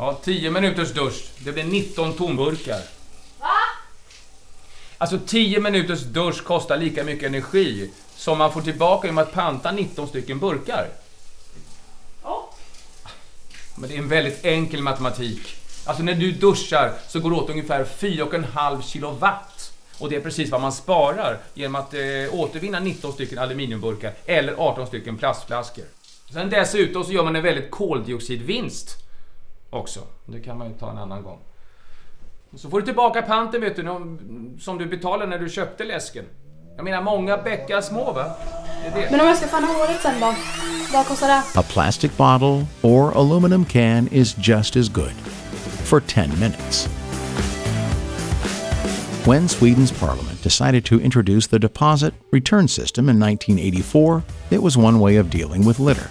Ja, 10 minuters dusch. Det blir 19 tomburkar. Va? Alltså 10 minuters dusch kostar lika mycket energi som man får tillbaka genom att panta 19 stycken burkar. Ja. Men det är en väldigt enkel matematik. Alltså när du duschar så går det åt ungefär 4,5 kilowatt. Och det är precis vad man sparar genom att återvinna 19 stycken aluminiumburkar eller 18 stycken plastflaskor. Sen dessutom så gör man en väldigt koldioxidvinst också. Det kan man ju ta en annan gång. Så får du tillbaka panten, vet du, som du betalade när du köpte läsken. Jag menar, många bäckar små, va? Det är det. Men om jag ska fanna håret sen då? Vad kostar det? A plastic bottle or aluminum can is just as good for 10 minutes. When Sweden's parliament decided to introduce the deposit return system in 1984, it was one way of dealing with litter.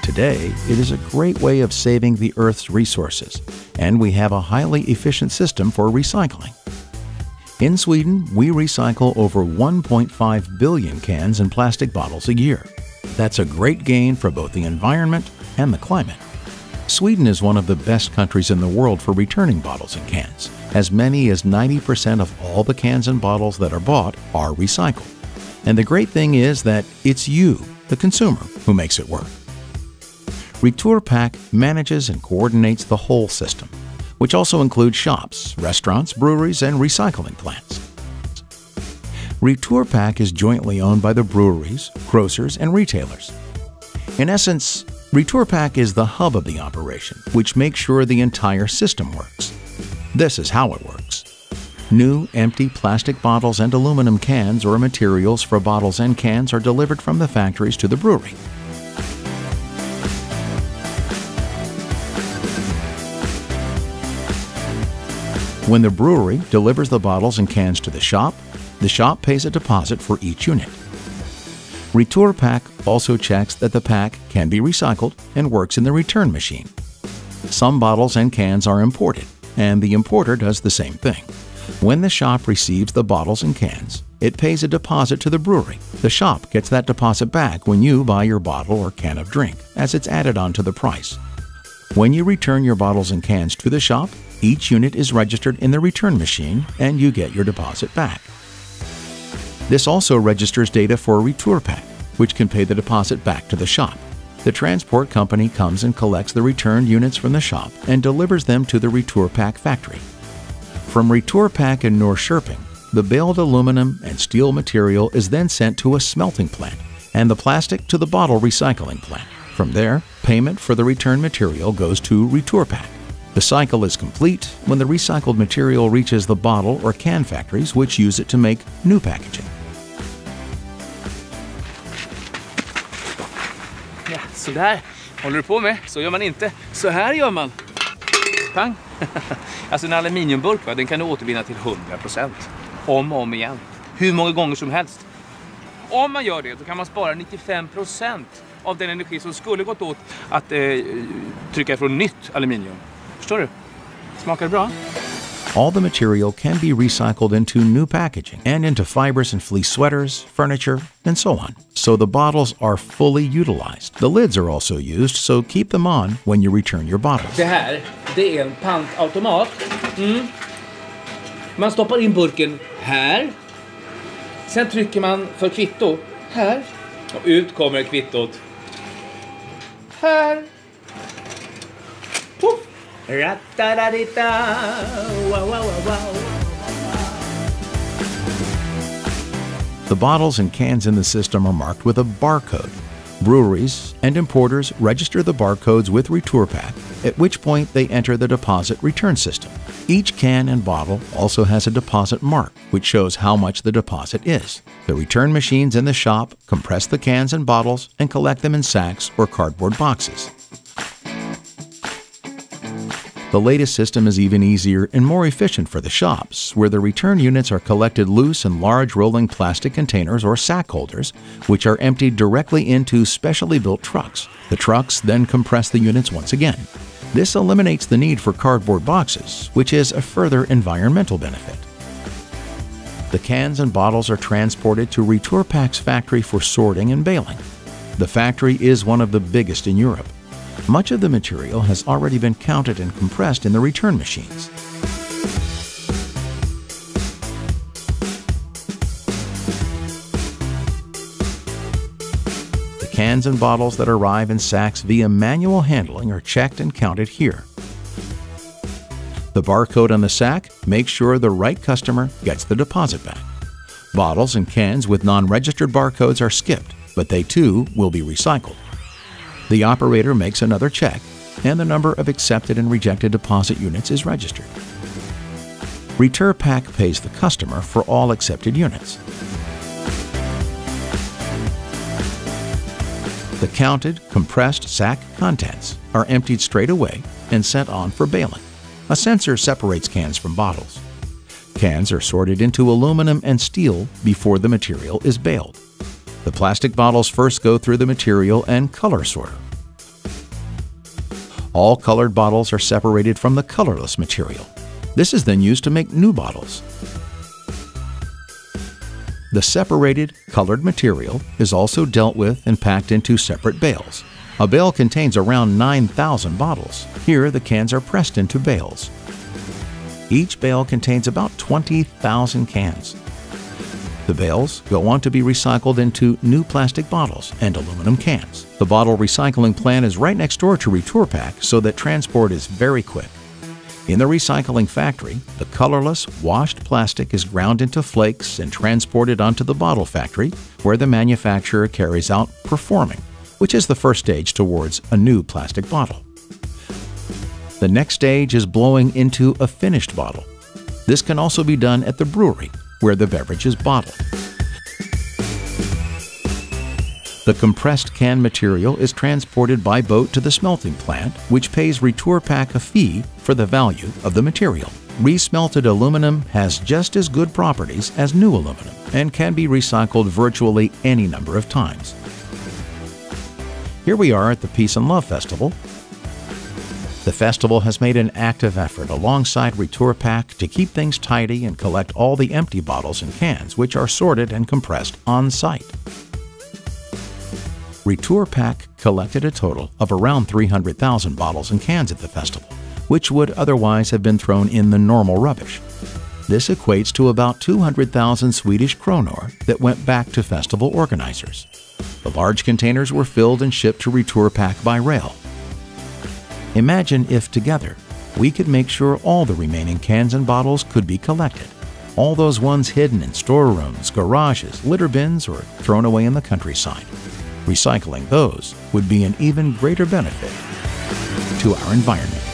Today, it is a great way of saving the Earth's resources, and we have a highly efficient system for recycling. In Sweden, we recycle over 1.5 billion cans and plastic bottles a year. That's a great gain for both the environment and the climate. Sweden is one of the best countries in the world for returning bottles and cans. As many as 90% of all the cans and bottles that are bought are recycled. And the great thing is that it's you, the consumer, who makes it work. Returpack manages and coordinates the whole system, which also includes shops, restaurants, breweries, and recycling plants. Returpack is jointly owned by the breweries, grocers, and retailers. In essence, Returpack is the hub of the operation, which makes sure the entire system works. This is how it works. New, empty plastic bottles and aluminum cans or materials for bottles and cans are delivered from the factories to the brewery. When the brewery delivers the bottles and cans to the shop pays a deposit for each unit. Returpack also checks that the pack can be recycled and works in the return machine. Some bottles and cans are imported, and the importer does the same thing. When the shop receives the bottles and cans, it pays a deposit to the brewery. The shop gets that deposit back when you buy your bottle or can of drink, as it's added onto the price. When you return your bottles and cans to the shop, each unit is registered in the return machine and you get your deposit back. This also registers data for Returpack, which can pay the deposit back to the shop. The transport company comes and collects the returned units from the shop and delivers them to the Returpack factory. From Returpack in Norrköping, the baled aluminum and steel material is then sent to a smelting plant and the plastic to the bottle recycling plant. From there, payment for the returned material goes to Returpack. The cycle is complete when the recycled material reaches the bottle or can factories, which use it to make new packaging. Ja, så där håller du på med. Så gör man inte. Så här gör man. Pang. Alltså en aluminiumburk, den kan du återvinna till 100%. Om och om igen. Hur många gånger som helst. Om man gör det, då kan man spara 95% av den energi som skulle gått åt att trycka ifrån nytt aluminium. Förstår du? Smakar det bra? All the material can be recycled into new packaging and into fibers and fleece sweaters, furniture, and so on. So the bottles are fully utilized. The lids are also used, so keep them on when you return your bottles. Det här, det är en pantautomat. Man stoppar in burken här. Sen trycker man för kvitto här. Och ut kommer kvittot. Här. Puff. Rattadadita. Wow, wow, wow, wow. The bottles and cans in the system are marked with a barcode. Breweries and importers register the barcodes with Returpack, at which point they enter the deposit return system. Each can and bottle also has a deposit mark, which shows how much the deposit is. The return machines in the shop compress the cans and bottles and collect them in sacks or cardboard boxes. The latest system is even easier and more efficient for the shops, where the return units are collected loose in large rolling plastic containers or sack holders, which are emptied directly into specially built trucks. The trucks then compress the units once again. This eliminates the need for cardboard boxes, which is a further environmental benefit. The cans and bottles are transported to Returpack's factory for sorting and baling. The factory is one of the biggest in Europe. Much of the material has already been counted and compressed in the return machines. The cans and bottles that arrive in sacks via manual handling are checked and counted here. The barcode on the sack makes sure the right customer gets the deposit back. Bottles and cans with non-registered barcodes are skipped, but they too will be recycled. The operator makes another check, and the number of accepted and rejected deposit units is registered. Returpack pays the customer for all accepted units. The counted, compressed sack contents are emptied straight away and sent on for baling. A sensor separates cans from bottles. Cans are sorted into aluminum and steel before the material is baled. The plastic bottles first go through the material and color sorter. All colored bottles are separated from the colorless material. This is then used to make new bottles. The separated, colored material is also dealt with and packed into separate bales. A bale contains around 9,000 bottles. Here, the cans are pressed into bales. Each bale contains about 20,000 cans. The bales go on to be recycled into new plastic bottles and aluminum cans. The bottle recycling plant is right next door to Returpack, so that transport is very quick. In the recycling factory, the colorless, washed plastic is ground into flakes and transported onto the bottle factory, where the manufacturer carries out performing, which is the first stage towards a new plastic bottle. The next stage is blowing into a finished bottle. This can also be done at the brewery, where the beverage is bottled. The compressed can material is transported by boat to the smelting plant, which pays Returpack a fee for the value of the material. Resmelted aluminum has just as good properties as new aluminum and can be recycled virtually any number of times. Here we are at the Peace and Love Festival. The festival has made an active effort alongside Returpack to keep things tidy and collect all the empty bottles and cans, which are sorted and compressed on site. Returpack collected a total of around 300,000 bottles and cans at the festival, which would otherwise have been thrown in the normal rubbish. This equates to about 200,000 Swedish kronor that went back to festival organizers. The large containers were filled and shipped to Returpack by rail. Imagine if together we could make sure all the remaining cans and bottles could be collected. All those ones hidden in storerooms, garages, litter bins, or thrown away in the countryside. Recycling those would be an even greater benefit to our environment.